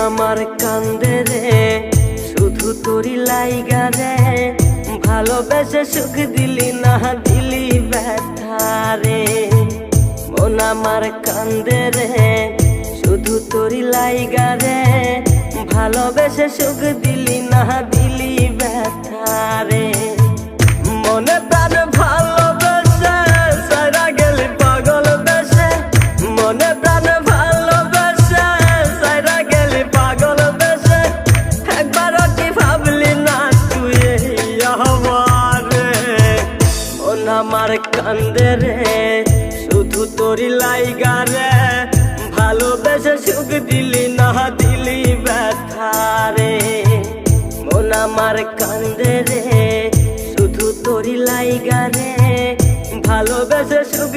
আমার কান্দে রে শুধু তোরি লাইগা রে, ভালোবেসে সুখ দিলি না দিলি ব্যথা রে। মন আমার কান্দে রে শুধু তোরি লাইগা রে, ভালোবেসে সুখ দিলি না দিলি ব্যথা রে। মনে প্রাণ ভালোবেসে সারা গেলি পাগল বেশে, মনে প্রাণ ভালোবেসে সারা গেলি পাগল বেশে, একবারও কি ভাবলি না তুই আমারে। মন আমার কান্দে রে শুধু তোরি লাইগা রে, ভালোবেসে সুখ দিলি না দিলি ব্যথা রে। মন আমার কান্দে রে শুধু তোরি লাইগা রে, ভালোবেসে সুখ